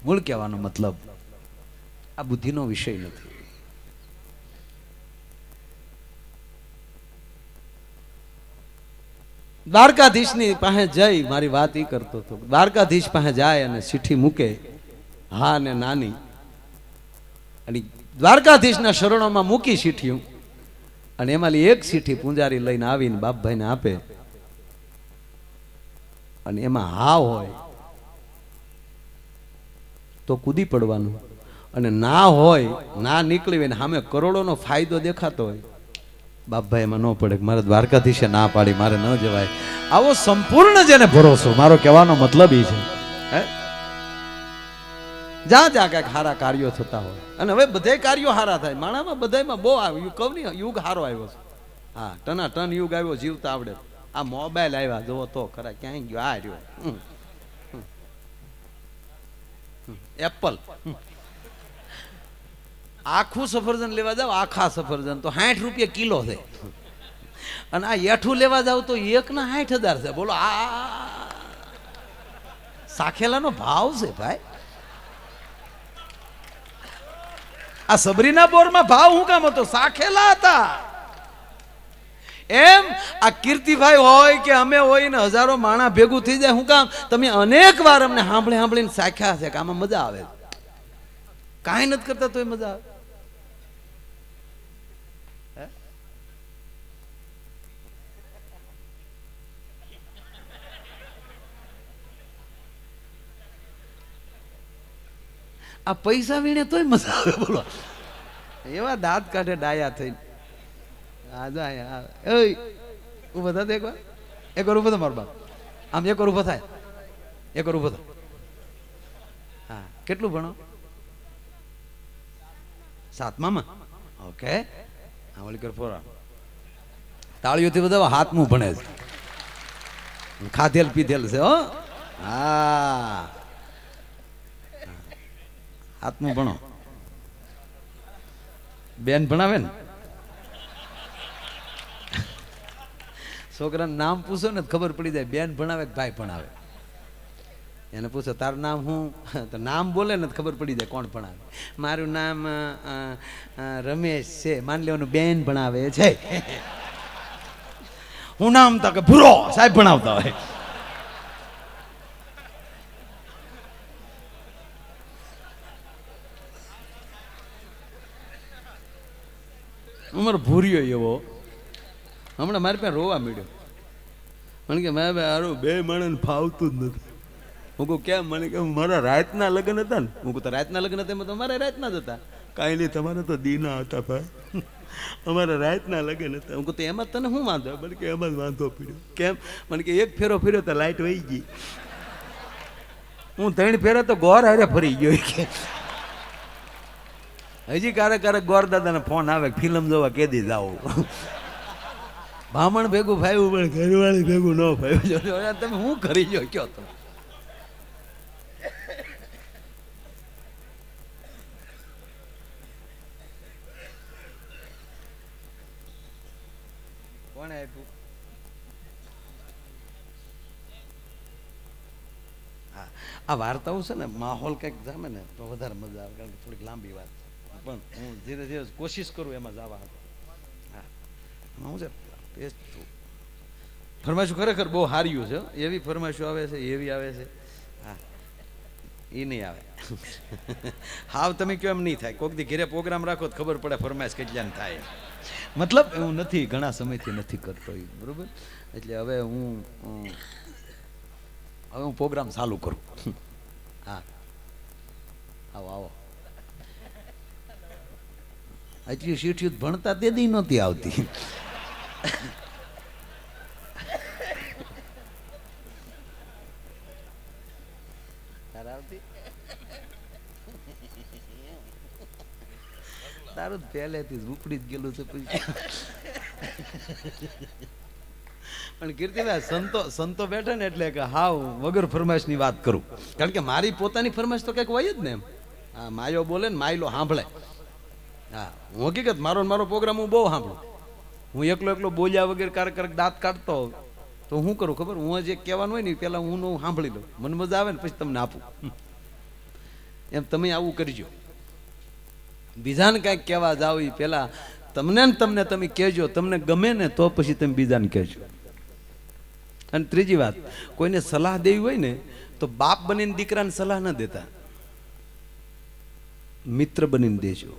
મૂળ કહેવાનો મતલબ આ બુદ્ધિનો વિષય નથી. દ્વારકાધીશની પાસે જઈ મારી વાત ઈ કરતો હતો. દ્વારકાધીશ પાસે જાય અને ચિઠ્ઠી મૂકે હા ને નાની, અને દ્વારકાધીશના શરણોમાં મૂકી ચિઠ્ઠી, અને એમાંથી એક ચિઠ્ઠી પૂંજારી લઈને આવીને બાપભાઈને આપે, અને એમાં હા હોય તો કૂદી પડવાનું, અને ના હોય, ના નીકળી હોય ને સામે કરોડોનો ફાયદો દેખાતો હોય, બાપભાઈ એમાં ન પડે, મારે દ્વારકાધીશે ના પાડી, મારે ન જવાય. આવો સંપૂર્ણ જેને ભરોસો, મારો કહેવાનો મતલબ એ છે. જ્યાં જ્યાં કઈક સારા કાર્યો થતા હોય, અને હવે બધા કાર્યો સારા થાય માણામાં, બધામાં બહુ આવ્યું કહું ને, યુગ સારો આવ્યો છે. હા, ટના ટન યુગ આવ્યો, જીવતા આવડે. આ મોબાઈલ આવ્યા જોવો તો ખરા, ક્યાંય ગયો આ રહ્યો એપલ. આખું સફરજન લેવા જાવ, આખા સફરજન તો 60 રૂપિયા કિલો છે, અને આ એઠું લેવા જાવ તો 1,60,000 છે. બોલો, આ સાખેલાનો ભાવ છે ભાઈ. આ સબરીના બોરમાં ભાવ હું કામ હતો? સાખેલા હતા. એમ આ કીર્તિભાઈ હોય કે અમે હોય ને હજારો માણા ભેગું થઈ જાય, હું કામ? તમે અનેક વાર અમને સાંભળીને સાખ્યા છે કે આમાં મજા આવે, કાંઈ નથી કરતા તોય મજા આવે. આ પૈસા વીણે તોય મજા આવે. બોલો, એવા દાંત કાઢે ડાયા થઈને. ઉભો થા, એક વાર ઉભો થા મારો બાપ, આમ એક વાર ઉભો થાય, એક વાર ઉભો થા. હા, કેટલું ભણો? 7મામાં. ઓકે, હા, ઓલી કર ફોરા. તાળીઓથી બધા હાથમાં ભણે છે, ખાધેલ પીધેલ છે. હો, હા, હાથમાં ભણો. બેન ભણાવે ને, છોકરાનું નામ પૂછો ને ખબર પડી જાય, બેન ભણાવે કે ભાઈ ભણાવે. એને પૂછો તારું નામ શું, તો નામ બોલે ને ખબર પડી જાય કોણ ભણાવે. મારું નામ રમેશ છે, માની લેવાનું બેન ભણાવે છે. હું નામ તો કે ભૂરો સાહેબ ભણાવતા હોય. અમારો ભૂર્યો એવો હમણાં મારી પાસે રોવા મળ્યો. મને કે મારે હારું બે માણસ ફાવતું જ નથી. હું કહું કેમ? મને કે મારા રાતના લગ્ન હતા ને. હું કહું તો રાતના લગ્ન હતા, એમાં તો મારા રાતના જ હતા. કાંઈ નહીં, તમારે તો દીના હતા ભાઈ, અમારા રાતના લગ્ન હતા. હું કહું તો એમાં તને શું વાંધો? મને કે એમાં જ વાંધો પડ્યો. કેમ? મને કે એક ફેરો ફેર્યો તો લાઈટ વહી ગઈ. હું 3 ફેરા તો ગોર હારે ફરી ગયો. કે હજી ક્યારેક ગોર દાદાને ફોન આવે, ફિલ્મ જોવા કેદી જાવ. બ્રાહ્મણ ભેગું ફાવ્યું પણ ઘરવાળી ભેગું ન ફાવ્યું. તમે શું કરી જો કયો? તમે કોણે આપ્યું? હા, આ વાર્તાઓ છે ને, માહોલ કંઈક જામે ને તો વધારે મજા આવે, કારણ કે થોડીક લાંબી વાત. પણ હું ધીરે ધીરે કોશિશ કરું એમાં જવા. હા, હું છે ફરમાઈશું ખરેખર બહુ હાર્યું છે. એવી ફરમાઈશો આવે છે, એવી આવે છે. હા, એ નહીં આવે. હાવ તમે કયો એમ નહીં થાય. કોઈક દી ઘરે પ્રોગ્રામ રાખો તો ખબર પડે ફરમાઈશ કેટલાને થાય. મતલબ એવું નથી, ઘણા સમયથી નથી કરતો એ, બરોબર? એટલે હવે હું પ્રોગ્રામ ચાલુ કરું. હા, આવો આવો. એટલી શીઠી ભણતા તે દી નહોતી આવતી. તારું પહેલેથી જ ઉપડી જ ગયેલું છે. પણ કીર્તિભાઈ સંતો બેઠા ને એટલે કે હાવ વગર ફરમાઈશ ની વાત કરું, કારણ કે મારી પોતાની ફરમાઈશ તો કંઈક હોય જ ને. એમ હા, માયો બોલે ને માયલો સાંભળે. હા, હું હકીકત મારો પ્રોગ્રામ હું બહુ સાંભળું. હું એકલો બોલ્યા વગર ક્યારેક દાંત કાઢતો તો હું કરું ખબર? હું જે કહેવાનું હોય ને પેલા હું સાંભળી લઉં, મને મજા આવે ને પછી તમને આપું. એમ તમે આવું કરજો. બીજાને કાંઈક કહેવા જાવ એ પહેલાં તમને ને તમને તમે કહેજો, તમને ગમે ને તો પછી તમે બીજાને કહેજો. અને ત્રીજી વાત, કોઈને સલાહ દેવી હોય ને તો બાપ બનીને દીકરાને સલાહ ન દેતા, મિત્ર બનીને દેજો.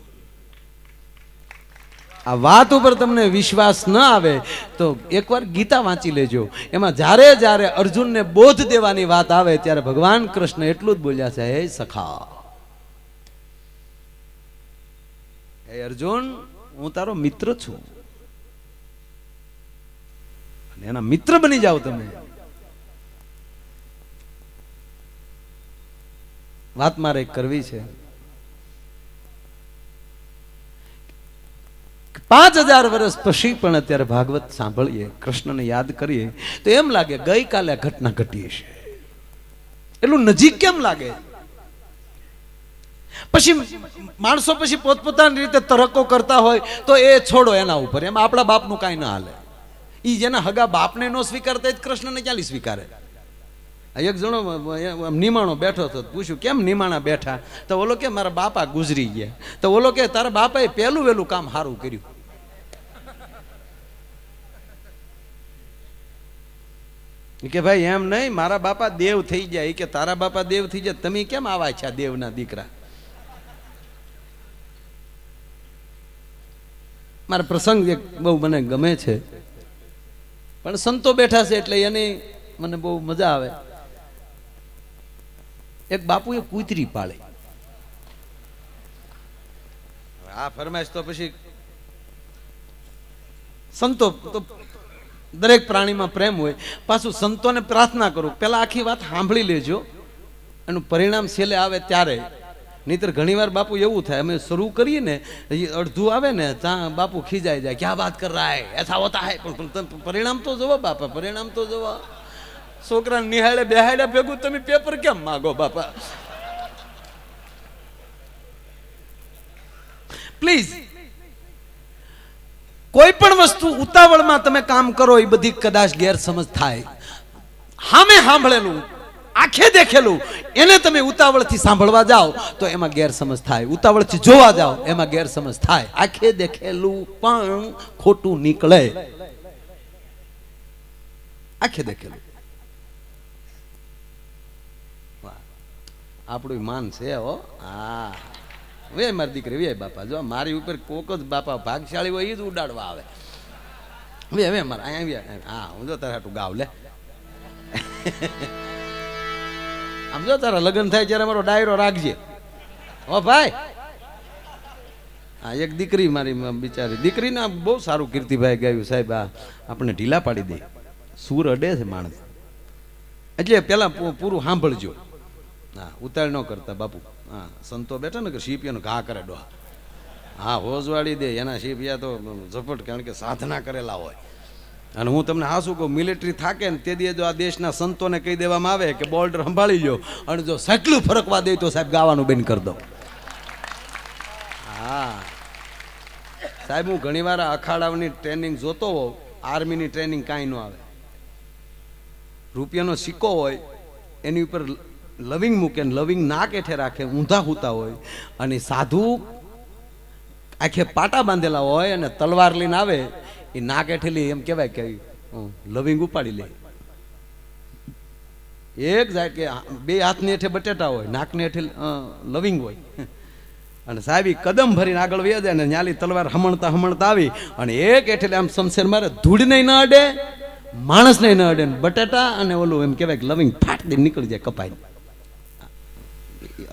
આ વાત ઉપર તમને વિશ્વાસ ન આવે તો એકવાર ગીતા વાંચી લેજો. એમાં જ્યારે જ્યારે અર્જુનને બોધ દેવાની વાત આવે ત્યારે ભગવાન કૃષ્ણ એટલું જ બોલ્યા છે, હે સખા, હે અર્જુન, હું તારો મિત્ર છું, અને એના મિત્ર બની જાઓ તમે. વાત મારે કરવી છે. 5000 વર્ષ પછી પણ અત્યારે ભાગવત સાંભળીએ, કૃષ્ણને યાદ કરીએ તો એમ લાગે ગઈકાલે ઘટના ઘટી છે. એટલું નજીક કેમ લાગે? પછી માણસો પછી પોતપોતાની રીતે તરક્કો કરતા હોય તો એ છોડો એના ઉપર, એમાં આપણા બાપનું કાંઈ ના હાલે. ઈ જેના હગા બાપને ન સ્વીકારતા જ કૃષ્ણને ક્યાં સ્વીકારે? એક જણો નિમાણો બેઠો હતો, પૂછ્યું કેમ નિમાણા બેઠા? તો ઓલો કે મારા બાપા ગુજરી ગયા. તો ઓલો કે તારા બાપાએ પહેલું વહેલું કામ સારું કર્યું. કે ભાઈ એમ નહીં, મારા બાપા દેવ થઈ જાય. કે તારા બાપા દેવ થઈ જાય, તમે કેમ આવા છે દેવના દીકરા? મારા પ્રસંગ એક બહુ મને ગમે છે, પણ સંતો બેઠા છે એટલે એની મને બહુ મજા આવે. એક બાપુએ કૂતરી પાળી. આ ફરમાઈશ તો પછી સંતો તો દરેક પ્રાણીમાં પ્રેમ હોય. પાછું સંતોને પ્રાર્થના કરું, પેલા આખી વાત સાંભળી લેજો, એનું પરિણામ છેલ્લે આવે ત્યારે. નહીતર ઘણી વાર બાપુ એવું થાય, અમે શરૂ કરીએ ને અડધું આવે ને ત્યાં બાપુ ખીજાઈ જાય, ક્યાં વાત કર રહા હે, એસા હોતા હે. પણ પરિણામ તો જોવો બાપા, પરિણામ તો જોવો. છોકરા નિહાળે બેહાડ્યા ભેગું તમે પેપર કેમ માગો બાપા? પ્લીઝ, કોઈ પણ વસ્તુ ઉતાવળમાં તમે કામ કરો એ બધી કદાચ ગેરસમજ થાય. હામે સાંભળેલું, આંખે દેખેલું, એને તમે ઉતાવળથી સાંભળવા જાઓ તો એમાં ગેરસમજ થાય. ઉતાવળથી જોવા જાઓ એમાં ગેરસમજ થાય. આંખે દેખેલું પણ ખોટું નીકળે. આંખે દેખેલું આપણું માન છે. હો હા, વે મારી દીકરી વે બાપા, જો મારી ઉપર કોક જ બાપા ભાગશાળી હોય એ જ ઉડાડવા આવે. વે હવે મારા અહીંયા હા, હું જો તારા હાટું ગાવ લે. આમ જો તારા લગ્ન થાય ત્યારે મારો ડાયરો રાખજે હો ભાઈ. હા, એક દીકરી મારી બિચારી દીકરીને બહુ સારું કીર્તિભાઈ ગાયું સાહેબ. આ આપણે ઢીલા પાડી દે, સૂર અડે છે માણસ. એટલે પેલા પૂરું સાંભળજો. હા, ઉતાળ ન કરતા બાપુ. હા, સંતો બેઠા ને કે શીપિયાનો ઘા કરે ડોહા. હા, હોજવાડી દે એના શીપિયા તો ઝપટ, કારણ કે સાધના કરેલા હોય. અને હું તમને હાસું કહું, મિલિટરી થાકે ને તે દી જો આ દેશના સંતોને કહી દેવામાં આવે કે બોર્ડર સંભાળી લો, અને જો સાયકલું ફરકવા દે તો સાહેબ ગાવાનું બંધ કરી દો. હા સાહેબ, હું ઘણી વાર અખાડાની ટ્રેનિંગ જોતો હોઉં. આર્મીની ટ્રેનિંગ કાંઈ ન આવે. રૂપિયાનો સિક્કો હોય એની ઉપર લવિંગ મૂકે, લવિંગ નાક હેઠે રાખે, ઊંધા હૂતા હોય, અને સાધુ આખે પાટા બાંધેલા હોય અને તલવાર લઈને આવે, એ નાક હેઠેલી એમ કહેવાય કે લવિંગ ઉપાડી લે. એક જાય કે બે હાથની હેઠે બટેટા હોય, નાકની હેઠે લવિંગ હોય, અને સાહેબ કદમ ભરીને આગળ વહી જાય ને ન્યાલી તલવાર હમણતા હમણતા આવી અને એક હેઠે આમ શમશેર મારે, ધૂળને ન અડે, માણસને ન અડે, બટેટા અને ઓલું એમ કહેવાય કે લવિંગ ફાટ દે નીકળી જાય કપાઈ.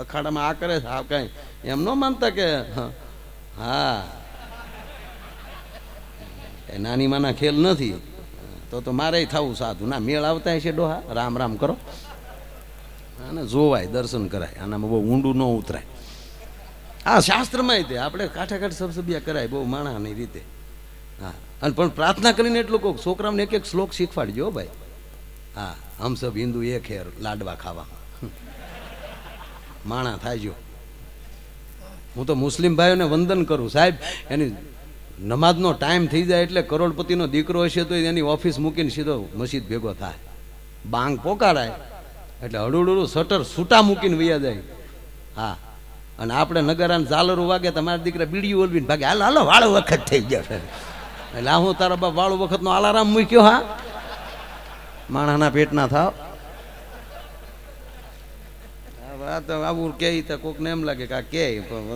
અખાડામાં આ કરે છે, આ કઈ એમ ન માનતા કે હા એ નાની માના ખેલ નથી. તો મારે થવું સાધુ ના મેળ આવતા છે ડોહા. રામ રામ કરો અને જોવાય, દર્શન કરાય. આનામાં બહુ ઊંડું ન ઉતરાય. આ શાસ્ત્રમાં તે આપણે કાંઠે કાંઠે સબસબિયા કરાય બહુ માણાની રીતે. હા, અને પણ પ્રાર્થના કરીને એટલું કહું, છોકરાઓને એક એક શ્લોક શીખવાડજો ભાઈ. હા, હમ સબ હિન્દુ એક હેર લાડવા ખાવા માણા થાયજો. હું તો મુસ્લિમ ભાઈઓને વંદન કરું સાહેબ. એની નમાજનો ટાઈમ થઈ જાય એટલે કરોડપતિનો દીકરો હશે તો એની ઓફિસ મૂકીને સીધો મસ્જિદ ભેગો થાય. બાંગ પોકાડાય એટલે હળુડું શટર છૂટા મૂકીને વૈયા જાય. હા, અને આપણે નગરાને ઝાલરું વાગે તમારા દીકરા બીડી ઓલવીને ભાગે હાલો હાલો વાળો વખત થઈ ગયો છે એટલે હું તારા બાપ વાળો વખતનો અલારામ મૂક્યો હા માણાના પેટના થાવ વાત આવું કે તો કોકને એમ લાગે કે આ કે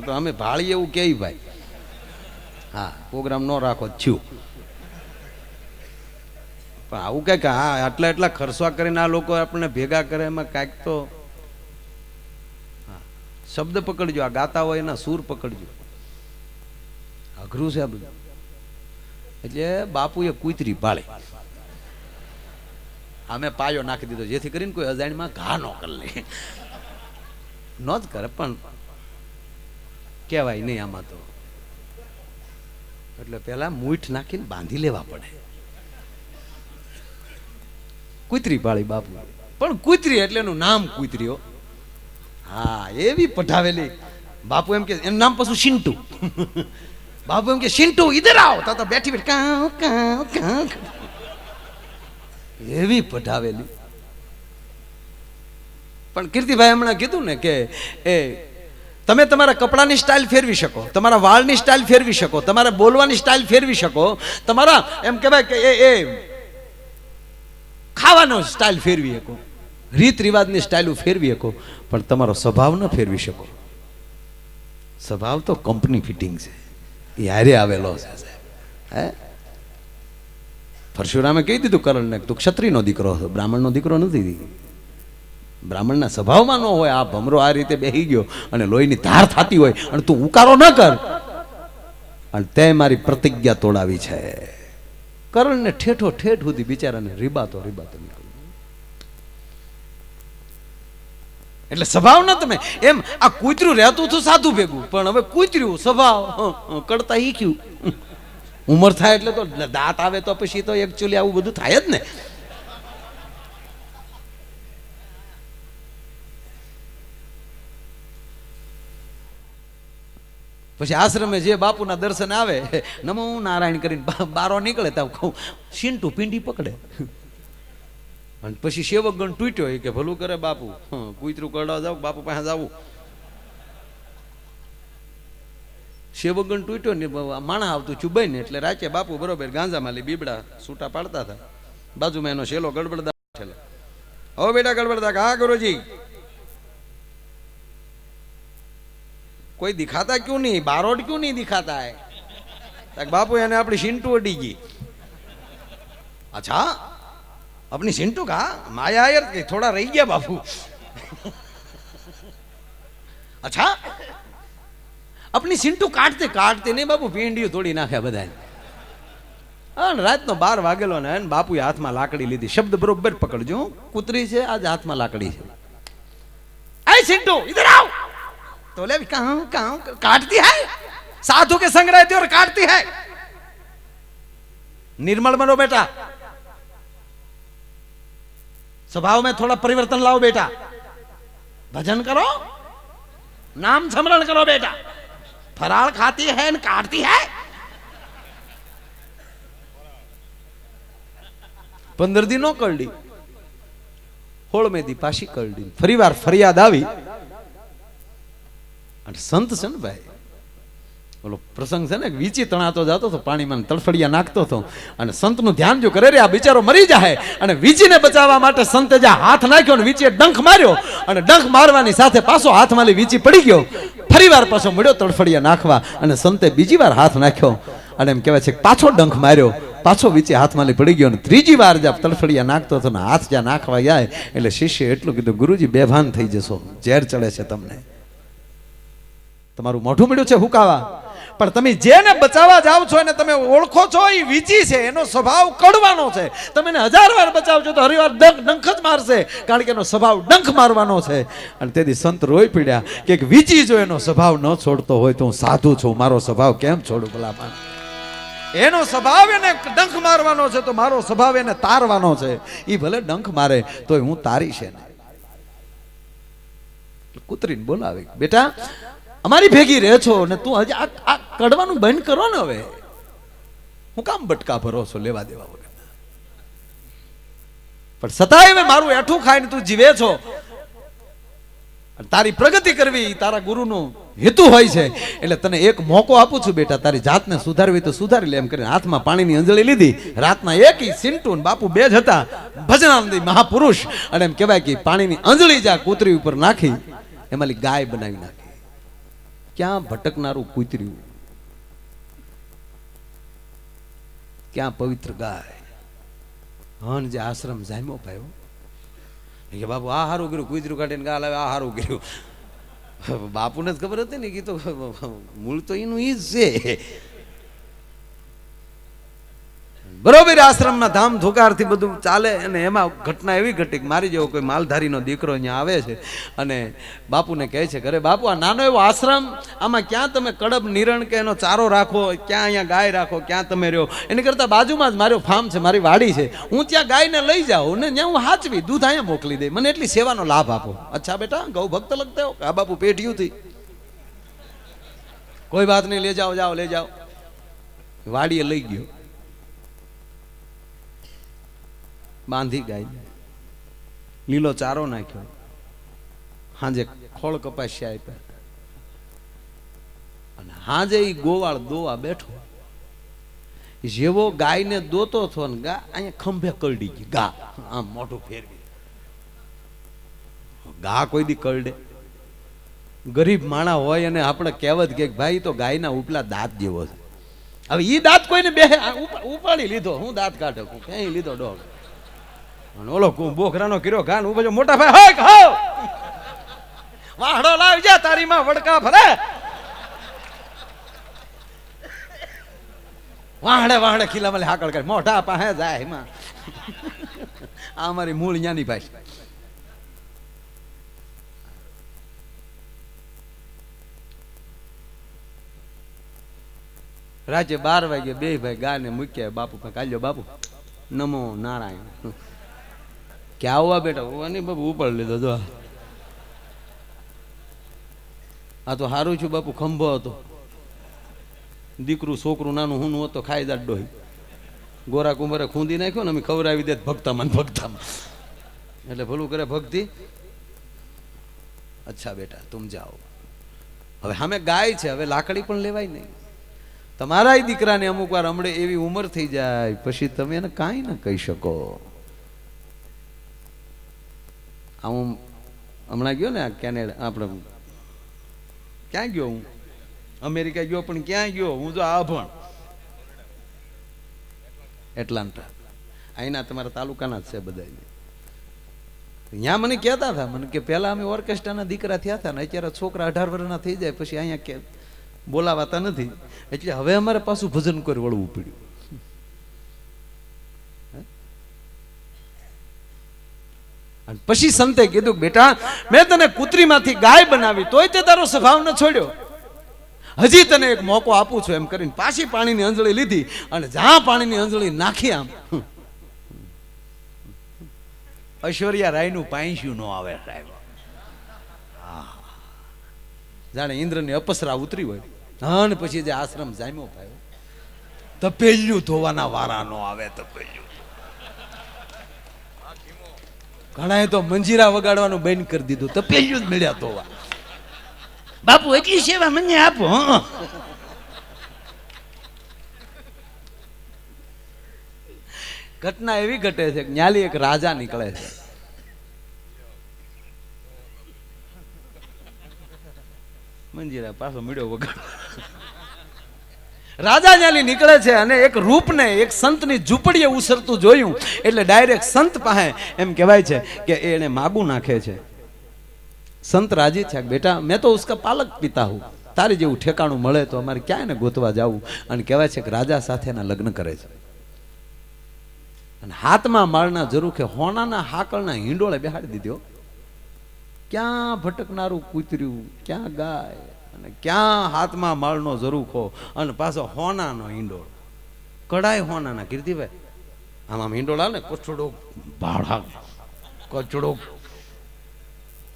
તો અમે ભાળીએ એવું કે ભાઈ હા પ્રોગ્રામ ન રાખો છું પણ આવું કંઈક હા આટલા એટલા ખર્ચવા કરીને આ લોકો આપણને ભેગા કરે એમાં કાંઈક તો હા શબ્દ પકડજો આ ગાતા હોય એના સૂર પકડજો અઘરું છે આ બધું એટલે બાપુએ કૂતરી પાળી અમે પાયો નાખી દીધો જેથી કરીને કોઈ અજાણ્યમાં ઘા ન કરી લે ન જ કરે પણ કહેવાય નહીં આમાં તો એટલે પેલા મૂઠ નાખીને બાંધી લેવા પડે કૂતરી પાળી બાપુ પણ કૂતરી એટલે એનું નામ કૂતરીઓ હા એવી પઢાવેલી બાપુ એમ કે એનું નામ પાછું શિન્ટુ બાપુ એમ કે શિન્ટુ ઇધર આવો તો બેઠી બેઠી કાં કાં કાં એવી પઢાવેલી પણ કીર્તિભાઈ હમણાં કીધું ને કે એ તમે તમારા કપડાની સ્ટાઇલ ફેરવી શકો તમારા વાળની સ્ટાઇલ ફેરવી શકો તમારા બોલવાની સ્ટાઇલ ફેરવી શકો તમારા એમ કહેવાય કે એ ખાવાનો સ્ટાઇલ ફેરવી શકો રીત રિવાજની સ્ટાઇલ ફેરવી શકો પણ તમારો સ્વભાવ ન ફેરવી શકો સ્વભાવ તો કંપની ફિટિંગ છે એ હારે આવેલો છે હે પરશુરામે કહી દીધું કરણને તું ક્ષત્રિયનો દીકરો હતો બ્રાહ્મણનો દીકરો નથી બ્રાહ્મણના સ્વભાવમાં ન હોય આ ભમરો આ રીતે બેહી ગયો અને લોહીની ધાર થતી હોય અને તું ઉકારો ન કર અને તે મારી પ્રતિજ્ઞા તોડાવી છે કરણને ઠેઠો ઠેઠ સુધી બિચારાને રીબાતો નીકળ્યો એટલે સ્વભાવ ન તમે એમ આ કૂતર્યું રહેતું હતું સાધુ ભેગું પણ હવે કૂતર્યું સ્વભાવ કરતા શીખ્યું ઉંમર થાય એટલે તો દાંત આવે તો પછી તો એકચ્યુઅલી આવું બધું થાય જ ને પછી આશ્રમે જે બાપુના દર્શન આવે નમો નારાયણ કરીને બારો નીકળે તો કહું શિન્ટુ પીંડી પકડે અને પછી સેવકગણ તૂટ્યો કે ભલું કરે બાપુ કૂતરું કરડા જાવ બાપુ પાસે જવું સેવકગણ તૂટ્યો ને માણા આવતું ચુબાઈ ને એટલે રાચે બાપુ બરોબર ગાંજામાં લી બીબડા છૂટા પાડતા હતા બાજુમાં એનો શેલો ગડબડદા ઠેલો હો બેટા ગડબડદા હા ગુરુજી कोई दिखाता क्यों नहीं बारोड क्यों नहीं दिखाता है तक बापू यानी अपनी शिंटू अड़ी गई अच्छा अपनी शिंटू का माया यार थोड़ा रह गया बापू अच्छा अपनी शिंटू काटते काटते नहीं बापू पींडियो थोड़ी नाख्या बधाई रात नो 12 वागेलो ने बापू हाथ में लाकड़ी लीधी शब्द बरोबर पकड़जो कूतरी से आज हाथ में लाकड़ी है आई शिंटू इधर आओ तो ले कहां कहां काटती है साधु के संग रहती और काटती है निर्मल बनो बेटा स्वभाव में थोड़ा परिवर्तन लाओ बेटा भजन करो नाम स्मरण करो बेटा फराळ खाती है न काटती है 15 દી નો કરડી 16મે દી પાછી કરડી ફરીવાર ફરિયાદ આવી અને સંત છે ને ભાઈ ઓલો પ્રસંગ છે ને વીચી તણાતો જતો તો પાણીમાં તડફડિયા નાખતો હતો અને સંતનું ધ્યાન જો કરે રે આ બિચારો મરી જાય અને વીચીને બચાવવા માટે સંતે જે હાથ નાખ્યો ને વીચીએ ડંખ માર્યો અને ડંખ મારવાની સાથે પાછો હાથમાં વીચી પડી ગયો ફરીવાર પાછો મળ્યો તડફડિયા નાખવા અને સંતે બીજી વાર હાથ નાખ્યો અને એમ કહેવાય છે પાછો ડંખ માર્યો પાછો વીચે હાથમાં પડી ગયો અને ત્રીજી વાર જ્યાં તડફડિયા નાખતો હતો ને હાથ જ્યાં નાખવા જાય એટલે શિષ્ય એટલું કીધું ગુરુજી બેભાન થઈ જશો ઝેર ચડે છે તમને તમારું મોઢું મળ્યું છે હુકાવા પણ તમે જેને બચાવવા જાવ છો એને તમે ઓળખો છો એ વીચી છે એનો સ્વભાવ કડવાનો છે તમે એને 1000 વાર બચાવજો તો હરિવાર ડંખ જ મારશે કારણ કે એનો સ્વભાવ ડંખ મારવાનો છે અને તેથી સંત રોઈ પડ્યા કે વીચી જો એનો સ્વભાવ ન છોડતો હોય તો હું સાધુ છું મારો સ્વભાવ કેમ છોડું ભલામાં એનો સ્વભાવ એને ડંખ મારવાનો છે તો મારો સ્વભાવ એને તારવાનો છે એ ભલે ડંખ મારે તો હું તારી છે ને કૂતરીને બોલાવે બેટા અમારી ભેગી રહે છો ને તું હજી આ કડવાનું બંધ કરો ને હવે હું કામ બટકા ભરો છો લેવા દેવા વગર પણ સતાય હવે મારું એઠું ખાઈને તું જીવે છો તારી પ્રગતિ કરવી તારા ગુરુનું હેતુ હોય છે. એટલે તને એક મોકો આપું છું બેટા, તારી જાતને સુધારવી તો સુધારી લે એમ કરીને હાથમાં પાણીની અંજળી લીધી. રાતના એકી સિન્ટુ ને બાપુ બે જ હતા, ભજનાનંદી મહાપુરુષ. અને એમ કહેવાય કે પાણીની અંજળી જા કૂતરી ઉપર નાખી, એમાં ગાય બનાવી નાખી. ક્યાં ભટકનારું કૂતર્યું, ક્યાં પવિત્ર ગાય. હન જે આશ્રમ જામ્યો પાયો કે બાપુ આ હારું કર્યું, કૂતરું કાઢીને ગાલ આવે, આ હારું કર્યું. બાપુને જ ખબર હતી ને કે તો મૂળ તો એનું ઈ જ છે. બરોબર આશ્રમમાં ધામ ધુકારથી બધું ચાલે. અને એમાં ઘટના એવી ઘટી કે મારી જેવો કોઈ માલધારીનો દીકરો અહીંયા આવે છે અને બાપુને કહે છે કે અરે બાપુ આ નાનો એવો આશ્રમ, આમાં ક્યાં તમે કડબ નિરણ કે એનો ચારો રાખો, ક્યાં અહીંયા ગાય રાખો, ક્યાં તમે રહ્યો? એની કરતાં બાજુમાં જ મારો ફાર્મ છે, મારી વાડી છે, હું ત્યાં ગાયને લઈ જાઉં ને ત્યાં હું હાચવી દૂધ અહીંયા મોકલી દે, મને એટલી સેવાનો લાભ આપો. અચ્છા બેટા ગૌ ભક્ત લગતા હો? આ બાપુ પેઢિયું થી કોઈ વાત નહીં, લઈ જાઓ, જાઓ લઈ જાઓ. વાડીએ લઈ ગયો, બાંધી ગાય, લીલો ચારો નાખ્યો, હાજે ખોળ કપાસિયા આપ્યા. અને હાજે ઈ ગોવાળ દોવા બેઠો, જેવો ગાયને દોતો થો ને ગા અહીંયા ખંભે કરડી ગઈ. ગા આમ મોઢું ફેરવી, ગા કોઈ દી કરડે? ગરીબ માણા હોય અને આપણે કહેવત કે ભાઈ તો ગાયના ઉપલા દાંત જેવો છે. હવે ઈ દાંત કોઈને બે ઉપાડી લીધો, હું દાંત કાઢે ક્યાંય લીધો ડોગ. ઓલો બોખરાનો કર્યો ગાન ઉભો મોટા ભાઈ હોય વાહડો લાવી જા, તારી માં વડકા ભરે. વાહડે વાહડે ખીલા મલે હાકળ કરે, મોઢા પાસે જાય એમાં. આ અમારી મૂળ ન્યાની ભાઈ. રાતે 12 વાગે બે ભાઈ ગાને મૂક્યા બાપુ કાલ્યો. બાપુ નમો નારાયણ. ક્યાં આવવા બેટા? નહીં બાપુ ઉપાડ લીધો. જો આ તો સારું છું બાપુ, ખંભો હતો, દીકરું છોકરું નાનું હું હતો, ખાઈ દાટ ડોહી ગોરા કુંભરે ખૂંદી નાખ્યો ને અમે ખવડાવી દે ભક્તામાં ભક્તામાં. એટલે ભલું કરે ભક્તિ. અચ્છા બેટા તુમ જાઓ. હવે સામે ગાય છે, હવે લાકડી પણ લેવાય નહીં. તમારા દીકરાને અમુક વાર હમણે એવી ઉંમર થઈ જાય પછી તમે એને કાંઈ ન કહી શકો. હું હમણાં ગયો ને કેનેડા, આપણે ક્યાં ગયો? હું અમેરિકા ગયો, પણ ક્યાં ગયો? હું જો આભણ એટલાન્ટા, અહીંના તમારા તાલુકાના જ છે બધા. ત્યાં મને કહેતા હતા, મને કે પહેલા અમે ઓર્કેસ્ટ્રાના દીકરા થયા હતા ને અત્યારે છોકરા 18 વર્ષના થઈ જાય પછી અહીંયા કે બોલાવાતા નથી, એટલે હવે અમારે પાછું ભજન કરી વળવું પડ્યું. પછી સંતે કીધું બેટા મેં તને કૂતરીમાંથી ગાય બનાવી તોય તે તારો સ્વભાવ ન છોડ્યો, હજી તને એક મોકો આપું છું એમ કરીને પાછી પાણીની અંજળી લીધી અને જ્યાં પાણીની અંજળી નાખી આમ ઐશ્વર્યા રાયનું પાંચ્યું ન આવે સાહેબ. જાણે ઇન્દ્રની અપસરા ઉતરી હોય. અને પછી જે આશ્રમ જામ્યો પાયો, તપેલ્યું ધોવાના વારા ન આવે. તપેલ્યું ઘણાએ તો મંજીરા વગાડવાનું બંધ કરી દીધું, તપેલ્યું જ મળ્યા ધોવા. બાપુ એટલી સેવા મને આપો. ઘટના એવી ઘટે છે કે ન્યાલી એક રાજા નીકળે છે. મંજીરા પાછો મળ્યો વગાડ. રાજા ન્યાલી નીકળે છે અને એક રૂપને એક સંતની ઝૂંપડીએ ઉસરતું જોયું એટલે ડાયરેક્ટ સંત પાસે એમ કહેવાય છે કે એને માગું નાખે છે. સંત રાજી છે, બેટા મેં તો ઉસકા પાલક પિતા હું, તારી જેવું ઠેકાણું મળે તો અમારે ક્યાં એને ગોતવા જવું. અને કહેવાય છે કે રાજા સાથેના લગ્ન કરે છે અને હાથમાં માળના ઝરૂખે હોનાના હાકળના હિંડોળે બેહાડી દીધો. ક્યાં ભટકનારું કૂતર્યું, ક્યાં ગાય અને ક્યાં હાથમાં માળનો ઝરૂખો અને પાછો હોનાનો હિંડોળ. કડાય હોનાના. કીર્તિભાઈ આમ આમ હિંડોળા ને કચડો ભાડા કચડો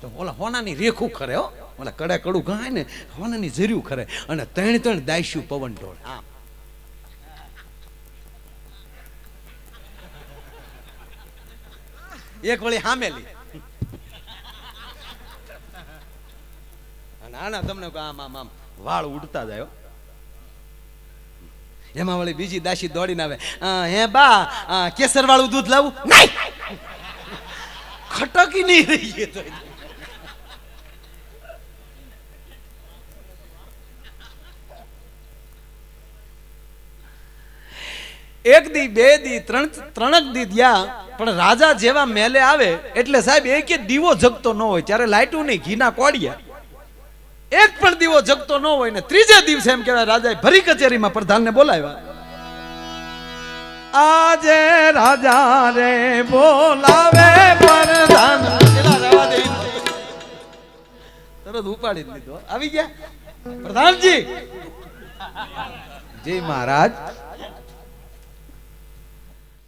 તો ઓલા હોનાની રેખું ખરે હો, ઓલા કડા કડું ગાય ને હોનાની ઝર્યું ખરે અને 3 દાયસ્યું પવન ઢોળ. આમ એક વળી હામેલી ના ના તમને આમ આમ આમ વાળ ઉડતા જાય. એમાં વળી બીજી દાસી દોડીને આવે, હે બા કેસર વાળું દૂધ લાવું? નહીં, ખટકી નહીં રહી. તો એક દી બે દી ત્રણક દી થયા, પણ રાજા જેવા મેલે આવે એટલે સાહેબ એક દીવો જગતો ન હોય. ત્યારે લાઈટું નહીં, ઘીના કોડિયા, એક પણ દીવો જગતો ન હોય ને ત્રીજે દિવસે એમ કહેવાય રાજાએ ભરી કચેરીમાં પ્રધાનને બોલાવ્યા. આજે રાજા રે બોલાવે પ્રધાન, તરત ઉપાડી લીધો. આવી ગયા પ્રધાનજી. જી મહારાજ.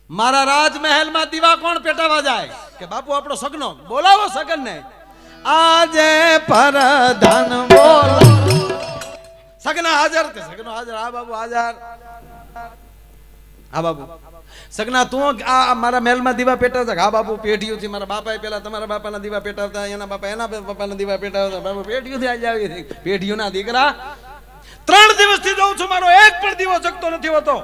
મારા રાજમહેલમાં દીવા કોણ પેટાવા જાય? કે બાપુ આપણો સગનો. બોલાવો સગનને. આજે પ્રધાન બોલ. સગના હાજર. કે સગનો હાજર. હા બાબુ હાજર. હા બાબુ. સગના તું આ મારા મહેલમાં દીવા પેટાવતા? હા બાપુ પેઢીઓથી મારા બાપાએ પેલા તમારા બાપાના દીવા પેટાવતા, એના બાપા એના બાપાના દીવા પેટાવતા. બાપુ પેઢીઓથી આજે આવી પેઢીઓના દીકરા. 3 દિવસથી જોઉં છું મારો એક પણ દીવો જગતો નથી હોતો.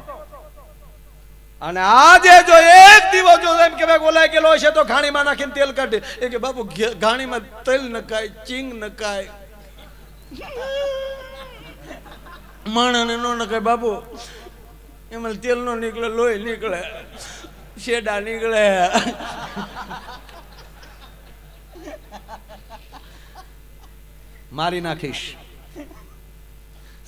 અને આજે જો એક દીવો જો એમ કે બોલાય ગયેલો છે તો ઘાણીમાં નાખીને તેલ કાઢે. એ કે બાપુ ઘાણીમાં તેલ નખાય, ચીંગ નખાય, માણસને નો નખાય બાપુ. એમાં તેલ નો નીકળે, લોહી નીકળે, શેડા નીકળે. મારી નાખીશ.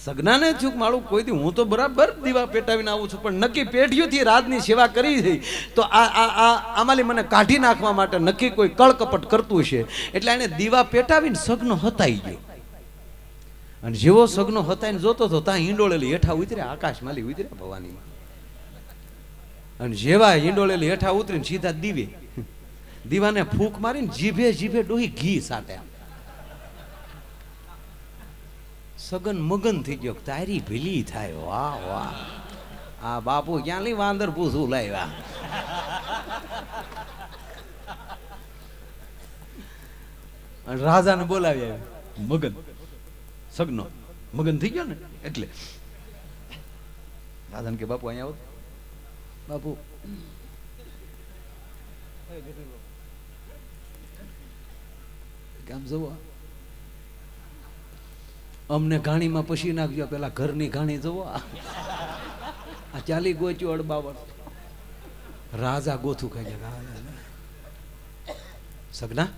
સગનાને થયું મારું કોઈ દી હું તો બરાબર દીવા પેટાવીને આવું છું, પણ નક્કી પેઢીઓથી રાજની સેવા કરી છે તો આમાલી મને કાઢી નાખવા માટે નક્કી કોઈ કળકપટ કરતું છે. એટલે એને દીવા પેટાવીને સગનો હતાઈ ગયો. અને જેવો સગનો હતાઈને જોતો હતો ત્યાં હિંડોળેલી હેઠા ઉતર્યા, આકાશમાલી ઉતર્યા ભવાનીમાં. અને જેવા હિંડોળેલી હેઠા ઉતરીને સીધા દીવે, દીવાને ફૂંક મારીને જીભે જીભે ડોહી ઘી સાટે. સગન મગન થઈ ગયો, તારી ભીલી થાય. વાહ વાહ, આ બાપુ ક્યાં લઈ વાંદર પૂછું લાવ્યા. રાજાને બોલાવ્યા. મગન સગનો મગન થઈ ગયો ને એટલે રાજાને કે બાપુ અહીંયા આવો. બાપુ કામ જવો, અમને ઘાણીમાં પછી નાખજો, પેલા ઘરની ઘાણી જવો. આ ચાલી ગોચ્યું અડબાવર. રાજા ગોથું ખાઈ ગયા. સગના,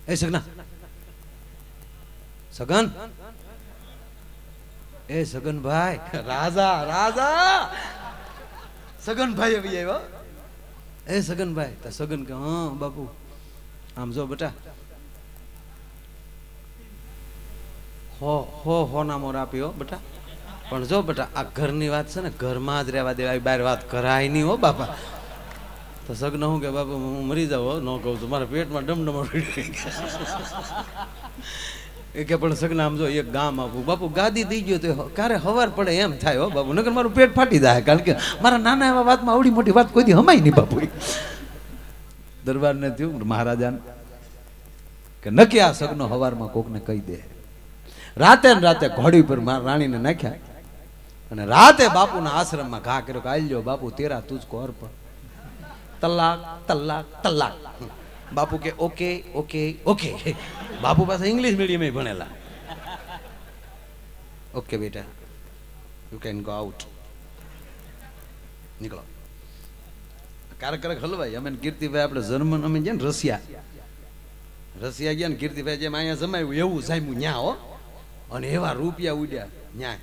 એ સગના, સગન, એ સગનભાઈ. રાજા રાજા સગનભાઈ આવી આવ્યો. એ સગનભાઈ. તો સગન કે હા બાપુ આમ જો બેટા, હો ના મોર આપ્યો બેટા, પણ જો બેટા આ ઘરની વાત છે ને ઘરમાં જ રહેવા દેવા, બહાર વાત કરાય નહીં હો બાપા. તો સગન હું કે બાપુ હું મરી જાઉં ન કહું છું, મારા પેટમાં ડમડમ. એ કે પણ સગના આમ જો એક ગામ આપું બાપુ, ગાદી દઈ ગયો તો ક્યારે હવાર પડે એમ થાય હો બાપુ, નકર મારું પેટ ફાટી જાય. કારણ કે મારા નાના એવા વાતમાં આવડી મોટી વાત કોઈ દી હમાય નહીં બાપુ. દરબારને થયું મહારાજાને કે નક્કી આ સગનો હવારમાં કોકને કહી દે. રાતે ને રાતે ઘોડી પર રાણીને નાખ્યા અને રાતે બાપુના આશ્રમમાં ઘા કર્યો કે આલ્યો બાપુ તેરા તુજકો અર્પણ, તલાક તલાક તલાક. બાપુ કે ઓકે ઓકે ઓકે. બાપુ પાસે ઇંગ્લિશ મીડિયમ ભણેલા. ઓકે બેટા યુ કેન ગો આઉટ, નીકળો. ક્યારેક હલવાય. અમે કીર્તિભાઈ આપણે જર્મન અમે ગયા ને રશિયા ગયા ને કીર્તિભાઈ જેમ અહીંયા જમાયું એવું જામ્યું ન્યા હો. અને એવા રૂપિયા ઉડ્યા ન્યા.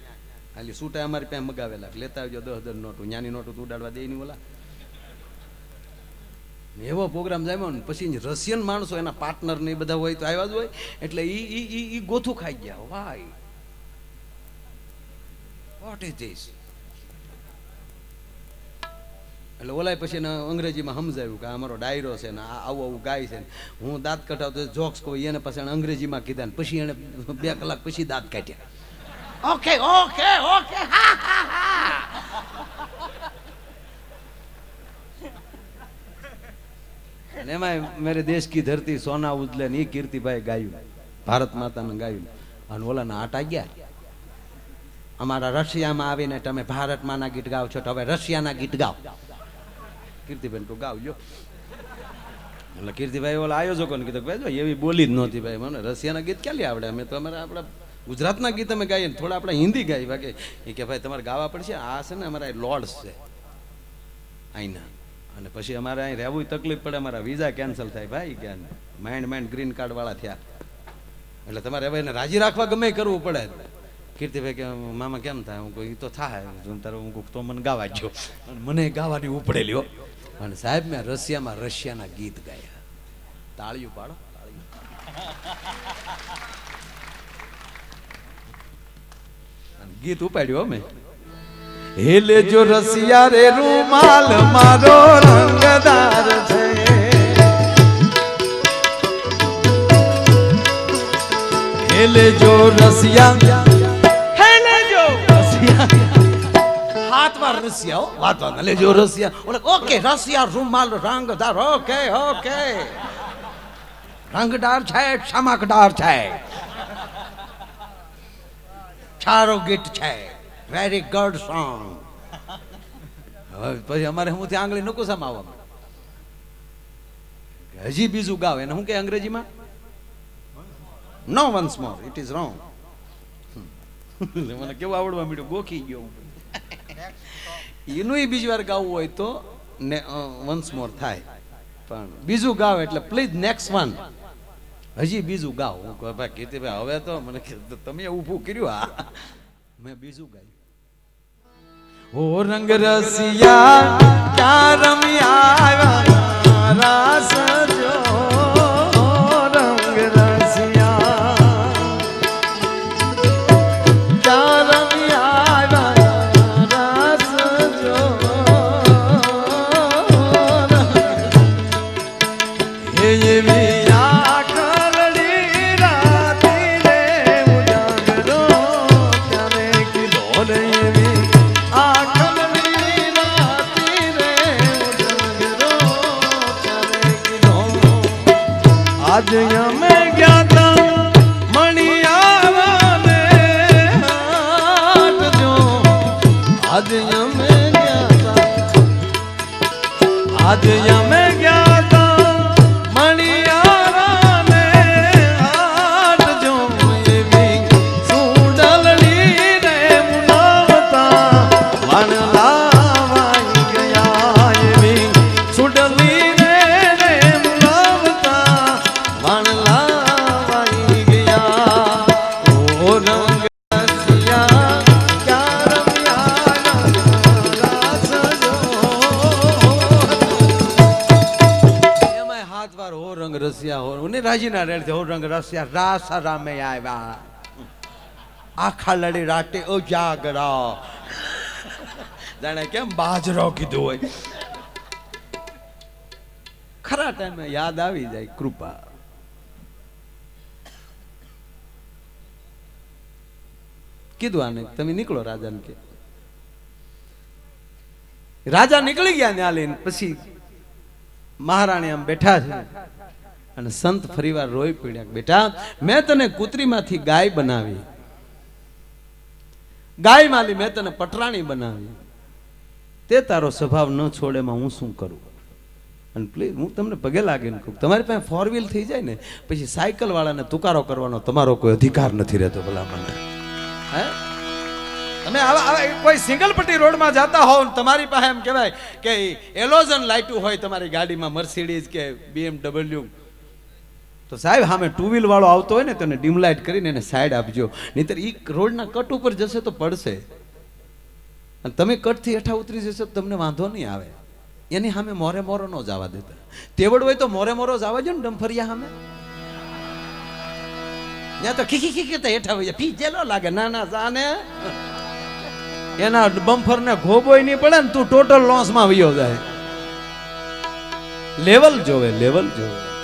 ખાલી સૂટા અમારી પાસે મગાવેલા, લેતા આવજો 10 નોટું. ન્યાની નોટું તો ઉડાડવા દે નહીં ઓલા. એવો પ્રોગ્રામ જામ્યો ને પછી રશિયન માણસો એના પાર્ટનર ને બધા હોય તો આવ્યા જ હોય એટલે ઈ ગોથું ખાઈ ગયા. Y what is this? એટલે ઓલાય પછી એને અંગ્રેજીમાં સમજાવ્યું કે અમારો ડાયરો છે ને આવું આવું ગાય છે ને હું દાંત કઢાવતો જોક્સ કહું એને પછી એને અંગ્રેજીમાં કીધા ને પછી એને 2 કલાક પછી દાંત કાઢ્યા. ઓકે ઓકે ઓકે હા હા હા. અને એમાં મેરે દેશ કી ધરતી સોના ઉજલે ને એ કીર્તિભાઈ ગાયું. ભારત માતાને ગાયું અને ઓલાના આટા ગયા. અમારા રશિયામાં આવીને તમે ભારતમાંના ગીત ગાવ છો તો હવે રશિયાના ગીત ગાઓ. કીર્તિબેન તું ગાવ લ્યો. એટલે કીર્તિભાઈ ઓલા આયોજકોને કીધું ભાઈ જો એવી બોલી જ નહોતી ભાઈ, મને રશિયાના ગીત ક્યાં આવડે, અમે તો અમારા આપણા ગુજરાતના ગીત અમે ગાઈએ, થોડા આપણે હિન્દી ગાઈ બાકી. એ કે ભાઈ તમારે ગાવા પડશે, આ છે ને અમારા લોર્ડ્સ છે અહીંના, અને પછી અમારે અહીં રહેવું તકલીફ પડે, અમારા વિઝા કેન્સલ થાય ભાઈ, કે માઇન્ડ ગ્રીન કાર્ડ વાળા થયા, એટલે તમારે હવે એને રાજી રાખવા ગમે કરવું પડે. કીર્તિભાઈ કે મામા કેમ થાય, હું કહું એ તો થાય, તારે હું કહું તો મને ગાવા ગયો, અને મને ગાવાની ઉપડેલી હો. અને સાહેબ મેં રશિયાના ગીત ગાયા. તાળીઓ પાડો, તાળીઓ. ગીત ઉપાડ્યું અમે. હેલે જો રસિયા રે રૂમાલ મારો રંગદાર છે, હેલે જો રસિયા, હેલે જો રસિયા, હાથમાં રસિયા હો, વાત લેજો રસિયા. ઓકે રસિયા રૂમાલ રંગદાર, ઓકે ઓકે, રંગદાર છે, ચમકદાર છે, સારો ગીત છે, વેરી ગુડ સોંગ. હવે પછી અમારે હું ત્યાં આંગળી નકુસામાં આવવા, હજી બીજું ગાવ, એને શું કે અંગ્રેજીમાં? No once more, it is wrong. મને કેવું આવડવા મળ્યું, ગોખી ગયો. એનું બીજી વાર ગાવું હોય તો વન્સ મોર થાય, પણ બીજું ગાવ એટલે પ્લીઝ નેક્સ્ટ વન, હજી બીજું ગાવ. હું કહું ભાઈ કીર્તિભાઈ હવે તો મને તમે ઊભું કર્યું. આ મેં બીજું ગાયું. ઓ રંગ રસિયા ક્યાં રમ્યા રાસ જો, રંગ રસિયા ક્યાં રમ્યા રાસ જો, હે એવી आज અમે ગયા તા મણિયાવાને હાટ જો, આજ અમે ગયા તા, આજ અમે ગયા તા મણિયાવાને હાટ જો, એવી સુડલડી રે મુલાવતા વાણલા વાઈ ગયા, એવી સુડલી રસિયા હો ને રાજીના રેડ હો, રંગ રસિયા રાસ રામે આવ્યા, આખા લડી રાતે ઉજાગરા, જાણે કેમ બાજરો કીધું હોય. ખરા ટાઈમે યાદ આવી જાય કૃપા. કીધું આને તમે નીકળો રાજાને, કે રાજા નીકળી ગયા ત્યાં લઈને. પછી મહારાણી આમ બેઠા છે અને સંત ફરીવાર રોઈ પડ્યા, બેટા મેં તને કૂતરીમાંથી ગાય બનાવી, ગાય માલી મેં તને પટરાણી બનાવી, તે તારો સ્વભાવ ન છોડે, માં હું શું કરું? અને પ્લીઝ હું તમને પગે લાગીને કહું, તમારી પાસે 4 વ્હીલ થઈ જાય ને પછી સાયકલ વાળાને તુકારો કરવાનો તમારો કોઈ અધિકાર નથી રહેતો. ભલા મને હે, તમે આવા કોઈ સિંગલ પટ્ટી રોડમાં જતા હોવ, તમારી પાસે એમ કહેવાય કે એલોઝન લાઇટું હોય તમારી ગાડીમાં, મર્સિડીઝ કે BMW, તો સાહેબ સામે 2 વ્હીલ વાળો આવતો હોય ને તેને ડીમ લાઇટ કરીને એને સાઈડ આપજો, નહીતર એ રોડના કટ ઉપર જશે તો પડશે, અને તમે કટથી હેઠા ઉતરી જશો તો તમને વાંધો નહીં આવે. એની સામે મોરે મોરો ન જવા દેતા. તેવડ હોય તો મોરે મોરો જવા જો ને ડમ્ફરિયા સામે, ત્યાં તો ખીખી ખીખી તો હેઠા હોય, ફી જેલો લાગે. ના ના જાને એના બમ્ફર ને ઘોબોય નહીં પડે ને તું ટોટલ લોસ માં વયો જાય. લેવલ જોવે, લેવલ જોવે.